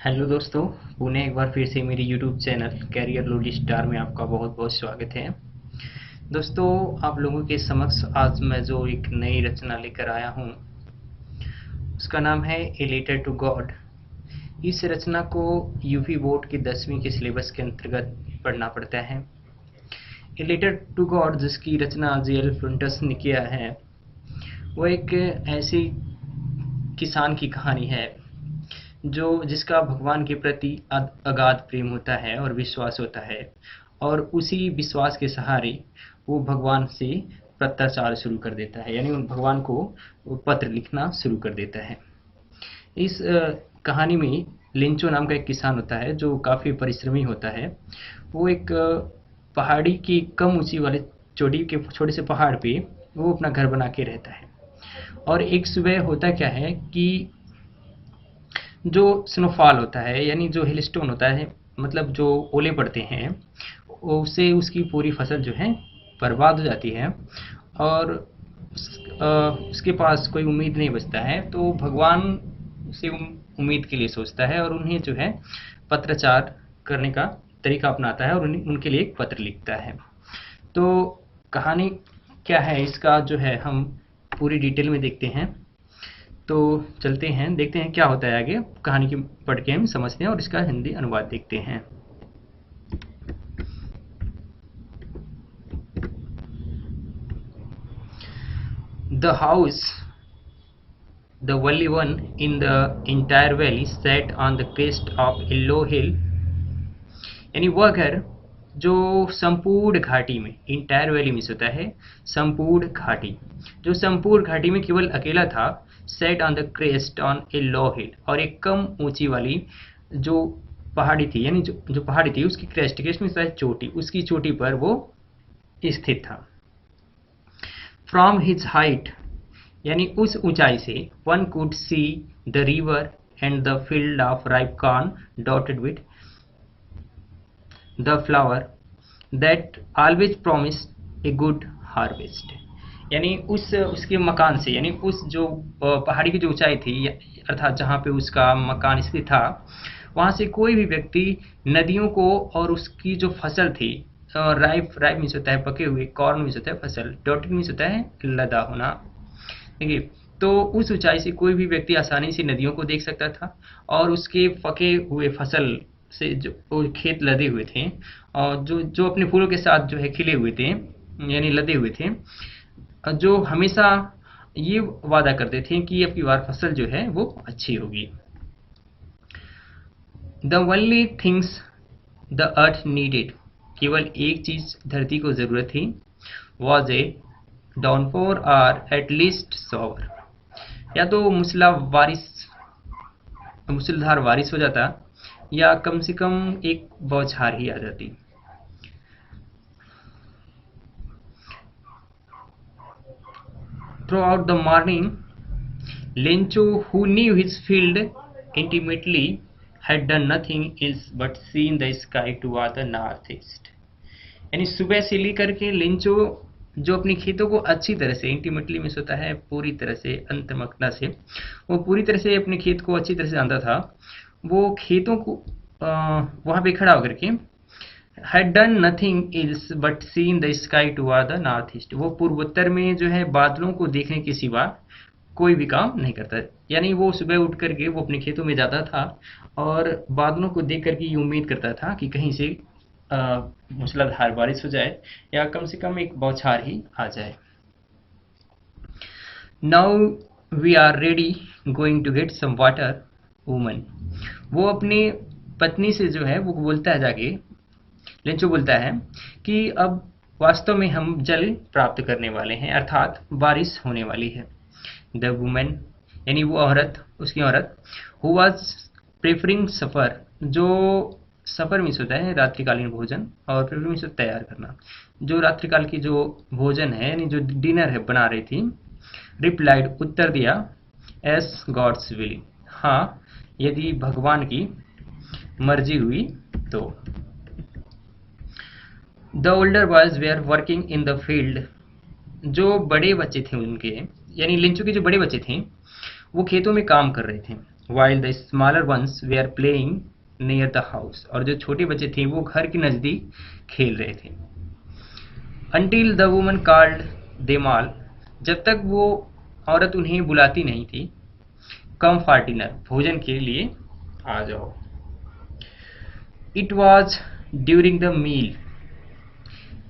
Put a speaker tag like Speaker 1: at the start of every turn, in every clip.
Speaker 1: Hello दोस्तों, पुणे एक बार फिर से मेरी यूट्यूब चैनल कैरियर लोडी स्टार में आपका बहुत बहुत स्वागत है। दोस्तों, आप लोगों के समक्ष आज मैं जो एक नई रचना लेकर आया हूँ उसका नाम है ए लेटर टू गॉड। इस रचना को यूपी बोर्ड के 10वीं के सिलेबस के अंतर्गत पढ़ना पड़ता है। ए लेटर टू गॉड जिसकी रचना जे.एल. फ्रंटस ने किया है, वो एक ऐसी किसान की कहानी है जो जिसका भगवान के प्रति अगाध प्रेम होता है और विश्वास होता है, और उसी विश्वास के सहारे वो भगवान से पत्राचार शुरू कर देता है, यानी उन भगवान को वो पत्र लिखना शुरू कर देता है। इस कहानी में लिंचो नाम का एक किसान होता है जो काफ़ी परिश्रमी होता है। वो एक पहाड़ी की कम ऊंची वाले चोटी के छोटे से पहाड़ पे वो अपना घर बना के रहता है। और एक सुबह होता क्या है कि जो स्नोफॉल होता है, यानी जो हिल स्टोन होता है, मतलब जो ओले पड़ते हैं, उससे उसकी पूरी फसल जो है बर्बाद हो जाती है। और उसके पास कोई उम्मीद नहीं बचता है, तो भगवान से उम्मीद के लिए सोचता है और उन्हें जो है पत्राचार करने का तरीका अपनाता है और उनके लिए एक पत्र लिखता है। तो कहानी क्या है इसका जो है हम पूरी डिटेल में देखते हैं। तो चलते हैं, देखते हैं क्या होता है आगे। कहानी की पढ़ के हम समझते हैं और इसका हिंदी अनुवाद देखते हैं। The house, the only one in the entire valley, sat on the crest of a low hill। यानी वह घर जो संपूर्ण घाटी में, इंटायर वैली में होता है संपूर्ण घाटी, जो संपूर्ण घाटी में केवल अकेला था। Sat on the crest on a low hill, और एक कम ऊंची वाली जो पहाड़ी थी, यानी जो पहाड़ी थी उसकी क्रेस्ट में चोटी, उसकी चोटी पर वो स्थित था। फ्रॉम हिज हाइट, यानी उस ऊंचाई से, one could see the river and the field of ripe corn dotted with the flower that always promise a good harvest. यानी उसके मकान से, यानी उस जो पहाड़ी की जो ऊंचाई थी, अर्थात जहाँ पे उसका मकान स्थित था, वहाँ से कोई भी व्यक्ति नदियों को और उसकी जो फसल थी, राइप मीन्स होता है पके हुए, कॉर्न मीन्स होता है फसल, डॉटेड मीन्स होता है लदा होना। देखिए, तो उस ऊंचाई से कोई भी व्यक्ति आसानी से नदियों को देख सकता था, और उसके पके हुए फसल से जो खेत लदे हुए थे, और जो अपने फूलों के साथ जो है खिले हुए थे, यानी लदे हुए थे, जो हमेशा ये वादा करते थे कि अब की बार फसल जो है वो अच्छी होगी। The only things the earth needed, केवल एक चीज धरती को जरूरत थी, वॉज ए डाउनपोर और एट लीस्ट शॉवर, या तो मूसलाधार बारिश हो जाता, या कम से कम एक बौछार ही आ जाती। Throughout the morning, Lencho, who knew his field intimately, had done nothing else but seen the sky toward the northeast। यानी सुबह से लेकर के लेंचो जो अपने खेतों को अच्छी तरह से, इंटीमेटली में होता है पूरी तरह से, अंतर्मुखता से, वो पूरी तरह से अपने खेत को अच्छी तरह से जानता था। वो खेतों को वहाँ पे खड़ा होकर के had done nothing else but seen the sky toward the northeast, वो पूर्वोत्तर में जो है बादलों को देखने के सिवा कोई भी काम नहीं करता। यानी वो सुबह उठ करके वो अपने खेतों में जाता था और बादलों को देख करके ये उम्मीद करता था कि कहीं से मूसलाधार बारिश हो जाए, या कम से कम एक बौछार ही आ जाए। Now we are ready going to get some water woman, वो अपनी पत्नी से जो है वो बोलता है, जाके लेंचो बोलता है कि अब वास्तव में हम जल प्राप्त करने वाले हैं, अर्थात बारिश होने वाली है। द वुमेन, यानी वो औरत, उसकी औरत, हु वाज प्रेफरिंग सफर, जो सफर मीन्स होता है रात्रिकालीन भोजन, और प्रेफर मीन्स तैयार करना, जो रात्रिकाल की जो भोजन है, यानी जो डिनर है बना रही थी। रिप्लाइड, उत्तर दिया, एस गॉड्स विलिंग, हाँ यदि भगवान की मर्जी हुई तो। The older boys were working in the field, जो बड़े बच्चे थे उनके, यानी लिंचो के जो बड़े बच्चे थे वो खेतों में काम कर रहे थे। while the smaller ones were playing near the house, और जो छोटे बच्चे थे वो घर के नज़दीक खेल रहे थे। Until the woman called them all, जब तक वो औरत उन्हें बुलाती नहीं थी, कम फॉर डिनर, भोजन के लिए आ जाओ। It was during the meal,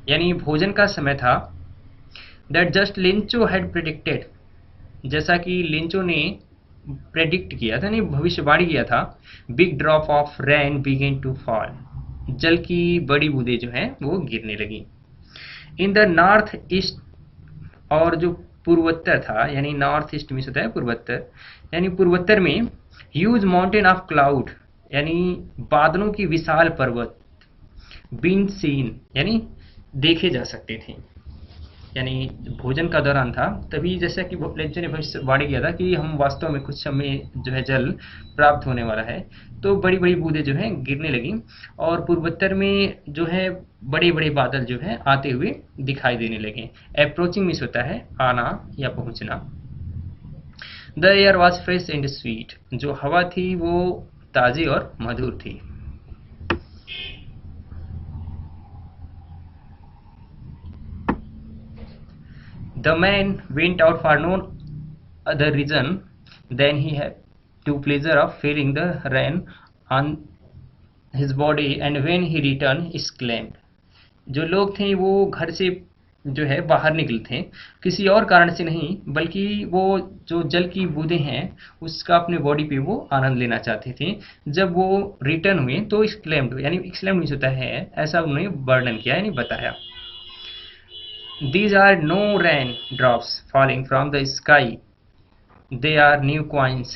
Speaker 1: यानी भोजन का समय था, that just लिंचो had predicted, जैसा कि लिंचो ने प्रेडिक्ट किया था, नहीं भविष्यवाणी किया था, big drop of rain began to fall, जल की बड़ी बूंदें जो हैं वो गिरने लगी। इन द नॉर्थ ईस्ट, और जो पूर्वोत्तर था, यानी नॉर्थ ईस्ट में होता है पूर्वोत्तर, यानी पूर्वोत्तर में ह्यूज माउंटेन ऑफ क्लाउड, यानी बादलों की विशाल पर्वत, बीन सीन, यानी देखे जा सकते थे। यानी भोजन का दौरान था, तभी जैसा कि लेंचो ने भविष्यवाणी किया था कि हम वास्तव में कुछ समय जो है जल प्राप्त होने वाला है, तो बड़ी बड़ी बूंदें जो हैं गिरने लगी, और पूर्वोत्तर में जो है बड़े बड़े बादल जो है आते हुए दिखाई देने लगे। अप्रोचिंग मीन्स होता है आना या पहुंचना। The air was fresh and sweet, जो हवा थी वो ताज़ी और मधुर थी। The man went out for no other reason than he had to pleasure of feeling the rain on his body, and when he returned exclaimed, जो लोग थे वो घर से जो है बाहर निकले थे किसी और कारण से नहीं, बल्कि वो जो जल की बूंदें हैं उसका अपने बॉडी पे वो आनंद लेना चाहते थे। जब वो रिटर्न हुए तो एक्सक्लेम्ड, यानी एक्सक्लेम्ड मीन्स होता है ऐसा उन्होंने वर्णन किया, यानी बताया। These are no rain drops falling from the sky, they are new coins,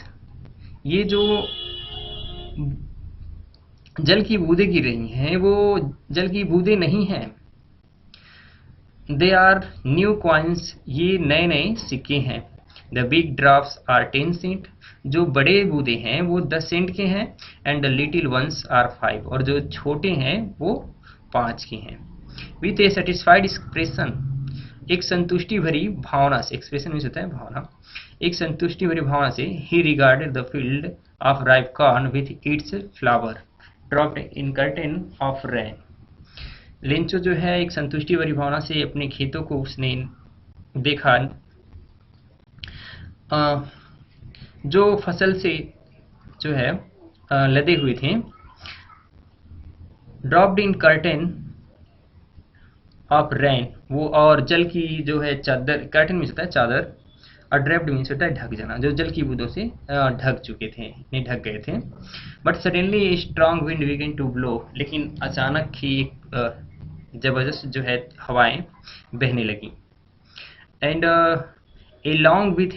Speaker 1: ये जो जल की बूंदें गिर रही हैं वो जल की बूंदें नहीं हैं। They are new coins, ये नए नए सिक्के हैं। The big drops are 10 cent, जो बड़े बूंदें हैं वो 10 सेंट के हैं। And the little ones are 5, और जो छोटे हैं वो 5 के हैं। With a satisfied expression, एक संतुष्टि भरी भावना से, एक्सप्रेशन मीन्स होता है भावना, एक संतुष्टि भरी भावना से, he regarded the field of ripe corn with its flower dropped in curtain of rain, Lencho जो है एक संतुष्टि भरी भावना से अपने खेतों को उसने देखा, जो फसल से जो है लदे हुए थे, dropped in curtain of rain, वो और जल की जो है चादर, कर्टन मीन्स होता है चादर, और ड्रेप्ड मीन्स होता है ढक जाना, जो जल की बूंदों से ढक चुके थे, नहीं ढक गए थे। But suddenly strong wind begin to blow, लेकिन अचानक ही एक जबरदस्त जो है हवाएं बहने लगी। And along with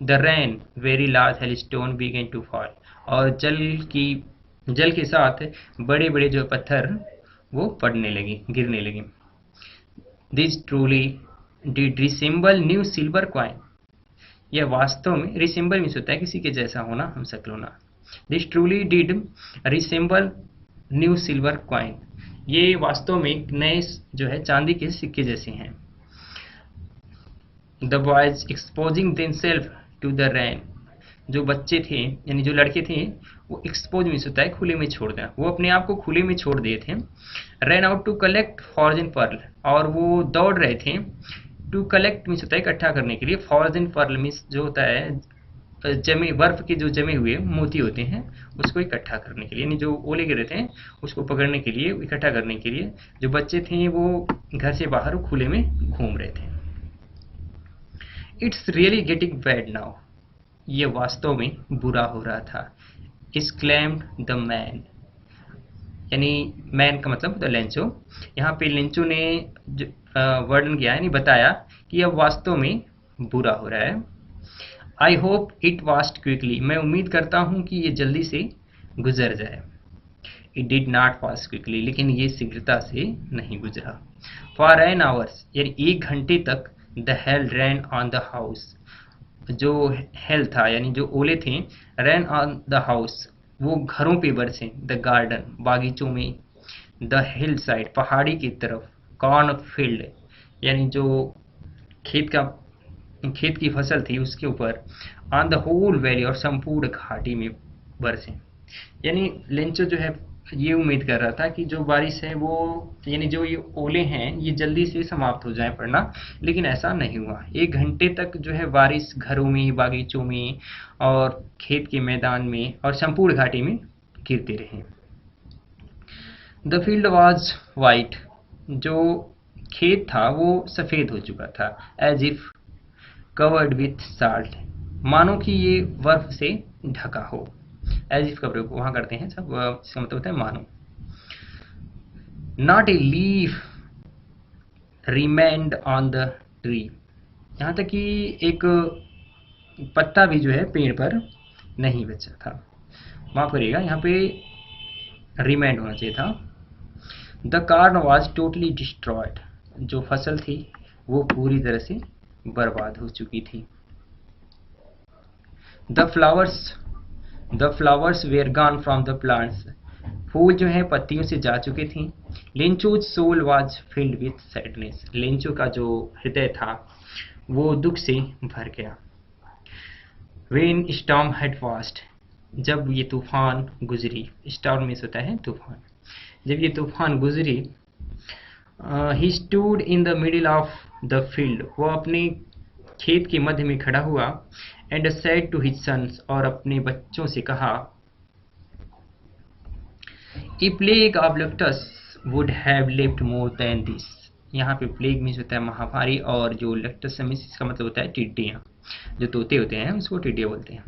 Speaker 1: the rain very large hailstone began to fall, और जल के साथ बड़े बड़े जो पत्थर वो पड़ने लगी, गिरने लगी। This truly did resemble new silver coin, यह वास्तव में, रिसेंबल मीन्स होता है किसी के जैसा होना, हम शक्ल होना। This truly did resemble new silver coin, ये वास्तव में एक नए जो है चांदी के सिक्के जैसे हैं। The boys exposing themselves to the rain, जो बच्चे थे यानी जो लड़के थे वो एक्सपोज मीन्स होता है खुले में छोड़ देना, वो अपने आप को खुले में छोड़ दिए थे। Ran out to collect frozen pearl, और वो दौड़ रहे थे। टू कलेक्ट मीन्स होता है इकट्ठा करने के लिए, फॉर्जन पर्ल मीन्स जो होता है जमे, बर्फ के जो जमे हुए मोती होते हैं उसको इकट्ठा करने के लिए, यानी जो ओले गिरे थे उसको पकड़ने के लिए, इकट्ठा करने के लिए जो बच्चे थे वो घर से बाहर खुले में घूम रहे थे। It's really getting bad now, ये वास्तव में बुरा हो रहा था। exclaimed द मैन, यानी मैन का मतलब द लेंचो, यहाँ पे लेंचो ने वर्णन किया यानी बताया कि यह वास्तव में बुरा हो रहा है। I hope it vast quickly, मैं उम्मीद करता हूँ कि ये जल्दी से गुजर जाए। It did not pass quickly, लेकिन ये शीघ्रता से नहीं गुजरा। फॉर एन आवर्स, यानी 1 घंटे तक the hail ran on the house, जो हेल था यानी जो ओले थे, रैन ऑन द हाउस, वो घरों पे बरसे, द गार्डन, बागीचों में, द हिल साइड, पहाड़ी की तरफ, कॉर्न फील्ड, यानी जो खेत का खेत की फसल थी उसके ऊपर ऑन द होल वैली और संपूर्ण घाटी में बरसे। यानी लेंचो जो है ये उम्मीद कर रहा था कि जो बारिश है वो, यानी जो ये ओले हैं ये जल्दी से समाप्त हो जाए पड़ना, लेकिन ऐसा नहीं हुआ। 1 घंटे तक जो है बारिश घरों में, बागीचों में और खेत के मैदान में और संपूर्ण घाटी में गिरते रहे। द फील्ड वॉज वाइट, जो खेत था वो सफ़ेद हो चुका था। As if covered with salt, मानो कि ये बर्फ से ढका हो। एज इफ का प्रयोग वहां करते हैं सब, इसका मतलब होता है मानो। Not a leaf remained on the tree, यहाँ तक कि एक पत्ता भी जो है पेड़ पर नहीं बचा था। माफ करिएगा, यहाँ पे रिमेंड होना चाहिए था। The corn was totally destroyed, जो फसल थी वो पूरी तरह से बर्बाद हो चुकी थी। The flowers were gone from the plants, फूल जो है पत्तियों से जा चुके थे। Lencho's soul was filled with sadness, Lencho का जो हृदय था वो दुख से भर गया। वेन स्टॉर्म हैड पास्ड, जब ये तूफान गुजरी, स्टॉर्म में होता है तूफान, जब ये तूफान गुजरी, he stood in the middle of the field, वो अपने खेत के मध्य में खड़ा हुआ। And said to his sons, और अपने बच्चों से कहा, a plague of locusts would have left more than this, यहाँ पे प्लेग मीन्स होता है महामारी, और जो लेप्टस मीन्स इसका मतलब होता है टिड्डियाँ, जो तोते होते हैं उसको टिड्डियाँ बोलते हैं।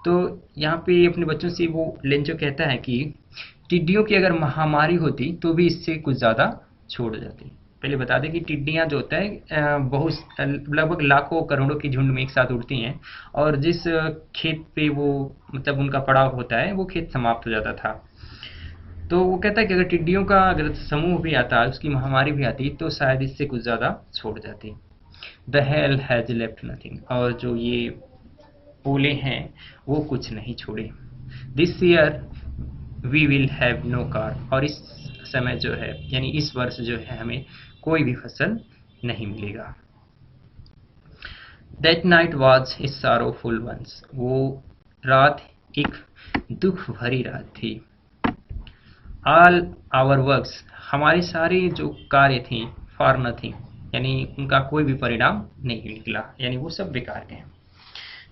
Speaker 1: तो यहाँ पे अपने बच्चों से वो लेंचो कहता है कि टिड्डियों की अगर महामारी होती तो भी इससे कुछ ज़्यादा छोड़ जाती। पहले बता दें कि टिड्डियाँ जो होता है बहुत लगभग लाखों करोड़ों की झुंड में एक साथ उड़ती हैं, और जिस खेत पे वो मतलब उनका पड़ाव होता है वो खेत समाप्त हो जाता था। तो वो कहता है कि अगर टिड्डियों का अगर समूह भी आता, उसकी महामारी भी आती, तो शायद इससे कुछ ज़्यादा छोड़ जाती। The hail has left nothing, और जो ये ओले हैं वो कुछ नहीं छोड़े। This year we will have no corn, और इस समय जो है यानी इस वर्ष जो है हमें कोई भी फसल नहीं मिलेगा। That night was a sorrowful one, वो रात एक दुख भरी रात थी। ऑल आवर वर्क्स, हमारे सारे जो कार्य थे, फॉर नथिंग, यानी उनका कोई भी परिणाम नहीं निकला, यानी वो सब बेकार गए।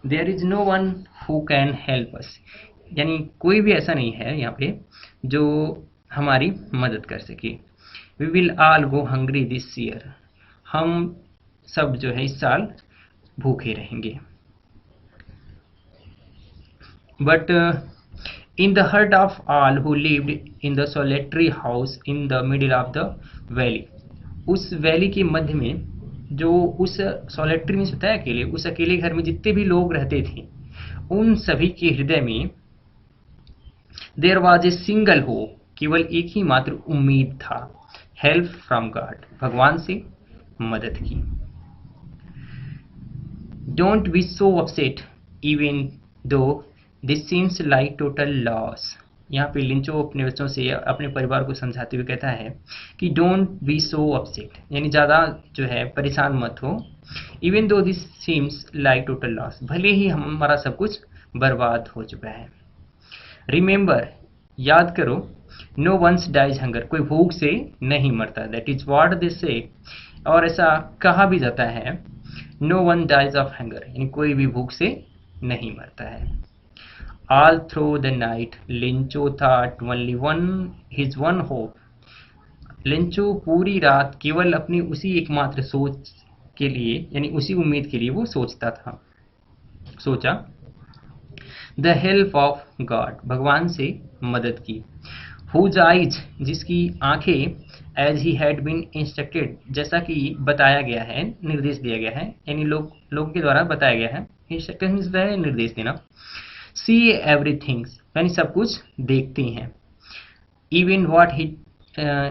Speaker 1: There is no one who can help us, यानी कोई भी ऐसा नहीं है यहाँ पे जो हमारी मदद कर सके। We will all go hungry this year, हम सब जो है इस साल भूखे रहेंगे। But in the heart of all who lived in the solitary house in the middle of the valley, उस वैली के मध्य में, जो उस सोलेटरी में होता है अकेले, उस अकेले घर में जितने भी लोग रहते थे, उन सभी के हृदय में there was a single hope, केवल एक ही मात्र उम्मीद था। हेल्प फ्रॉम गॉड, भगवान से मदद की। Don't be so upset even though this seems like total loss, यहाँ पे लिंचो अपने बच्चों से, अपने परिवार को समझाते हुए कहता है कि डोंट बी सो अपसेट, यानी ज़्यादा जो है परेशान मत हो। Even though this seems like total loss, भले ही हमारा सब कुछ बर्बाद हो चुका है। रिमेंबर, याद करो, नो वंस डाइज हंगर, कोई भूख से नहीं मरता। दैट इज व्हाट दे से, और ऐसा कहा भी जाता है, no one dies of hunger, यानी कोई भी भूख से नहीं मरता है। All through the night Lencho thought only one his one hope, Lencho पूरी रात केवल अपनी उसी एकमात्र सोच के लिए, यानी उसी उम्मीद के लिए वो सोचा। द हेल्प ऑफ गॉड, भगवान से मदद की। हुज आइज, जिसकी आंखें, as he had been instructed, जैसा कि बताया गया है, निर्देश दिया गया है, यानी लोगों के द्वारा बताया गया है। इंस्ट्रक्शन है निर्देश देना। सी एवरीथिंग, यानी सब कुछ देखती हैं। Even what he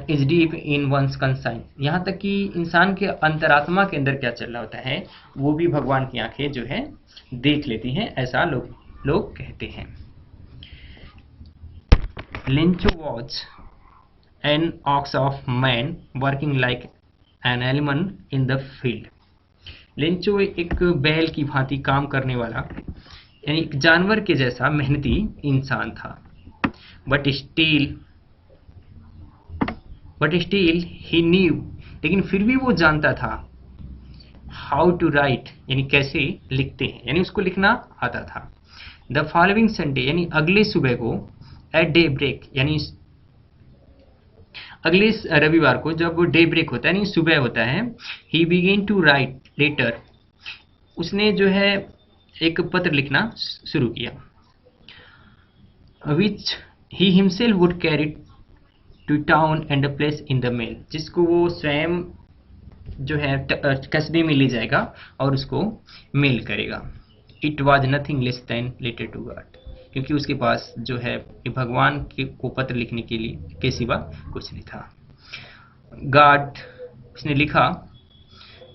Speaker 1: is deep in one's conscience, यहाँ तक कि इंसान के अंतरात्मा के अंदर क्या चल रहा होता है वो भी भगवान की आंखें जो है देख लेती हैं, ऐसा लोग कहते हैं। लिंचो watch an ox of man working like an animal in the field, Lencho एक बैल की भांति काम करने वाला, यानी एक जानवर के जैसा मेहनती इंसान था। बट स्टिल ही न्यू, लेकिन फिर भी वो जानता था हाउ टू राइट, यानी कैसे लिखते हैं, यानी उसको लिखना आता था। द फॉलोइंग संडे, यानी अगले सुबह को, एट डे ब्रेक, यानी अगले रविवार को जब डे ब्रेक होता है यानी सुबह होता है, he began to write letter, उसने जो है एक पत्र लिखना शुरू किया, which he himself would carry to town and place in the mail, जिसको वो स्वयं जो है कस्बे में ले जाएगा और उसको मेल करेगा। It was nothing less than letter to God, क्योंकि उसके पास जो है भगवान को पत्र लिखने के लिए के सिवा कुछ नहीं था। गॉड, उसने लिखा,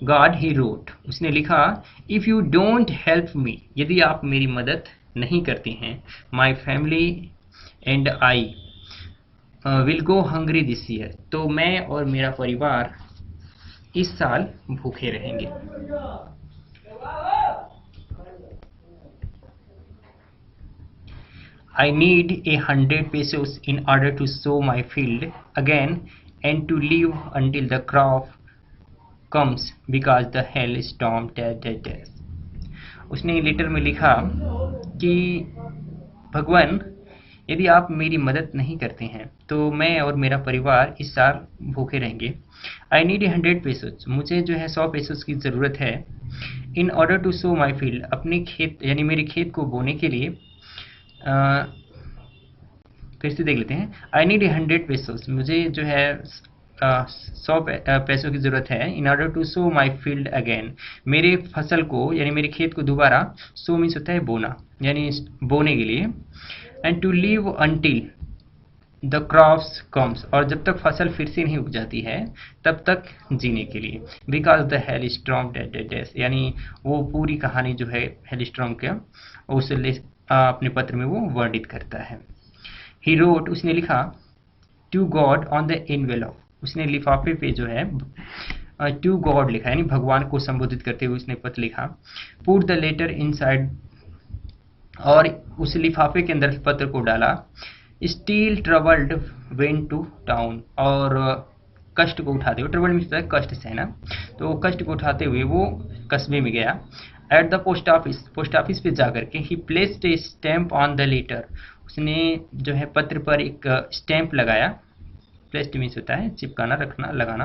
Speaker 1: गॉड ही रोट, उसने लिखा, if you don't help me, यदि आप मेरी मदद नहीं करते हैं, my family and I will go hungry this year, तो मैं और मेरा परिवार इस साल भूखे रहेंगे। I need 100 pesos in order to sow my field again and to live until the crop comes because the hail storm dash. उसने लेटर में लिखा कि भगवान, यदि आप मेरी मदद नहीं करते हैं तो मैं और मेरा परिवार इस साल भूखे रहेंगे। आई नीड 100 पेसोज, मुझे जो है 100 पेसोज की ज़रूरत है। In order to sow my field, अपने खेत यानी मेरे खेत को बोने के लिए। फिर से देख लेते हैं, आई नीड 100 पेसोज, मुझे जो है 100 पैसों की ज़रूरत है। In order to sow my field again, मेरे फसल को यानी मेरे खेत को दोबारा, सो मीन्स होता है बोना, यानी बोने के लिए। And to live until the crops comes, और जब तक फसल फिर से नहीं उग जाती है तब तक जीने के लिए। बिकॉज द हेल स्ट्रॉम डेस, यानी वो पूरी कहानी जो है हेल स्ट्रॉम के उसे अपने पत्र में वो वर्णित करता है। ही रोट, उसने लिखा, to God on the envelope, उसने लिफाफे पे जो है टू गॉड लिखा, यानी भगवान को संबोधित करते हुए उसने पत्र लिखा। पुट द लेटर इनसाइड, और उस लिफाफे के अंदर पत्र को डाला। Still troubled went to town, और कष्ट को उठाते हुए, ट्रबल मीन्स कष्ट से है ना, तो कष्ट को उठाते हुए वो कस्बे में गया। एट द पोस्ट ऑफिस पे जाकर के he placed a stamp on the letter, उसने जो है पत्र पर एक स्टैम्प लगाया। प्लेस्ड मीन्स होता है चिपकाना, रखना, लगाना।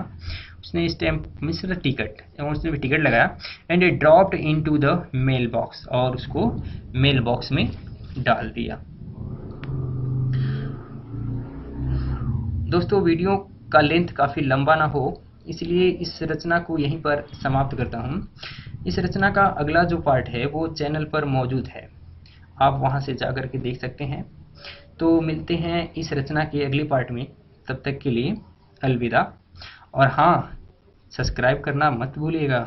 Speaker 1: उसने स्टैम्प मीन्स टिकट, उसने भी टिकट लगाया। And a dropped into the mail box, और उसको मेल बॉक्स में डाल दिया। दोस्तों, वीडियो का लेंथ काफ़ी लंबा ना हो, इसलिए इस रचना को यहीं पर समाप्त करता हूँ। इस रचना का अगला जो पार्ट है वो चैनल पर मौजूद है, आप वहाँ से जा कर के देख सकते हैं। तो मिलते हैं इस रचना के अगले पार्ट में, तब तक के लिए अलविदा। और हाँ, सब्सक्राइब करना मत भूलिएगा।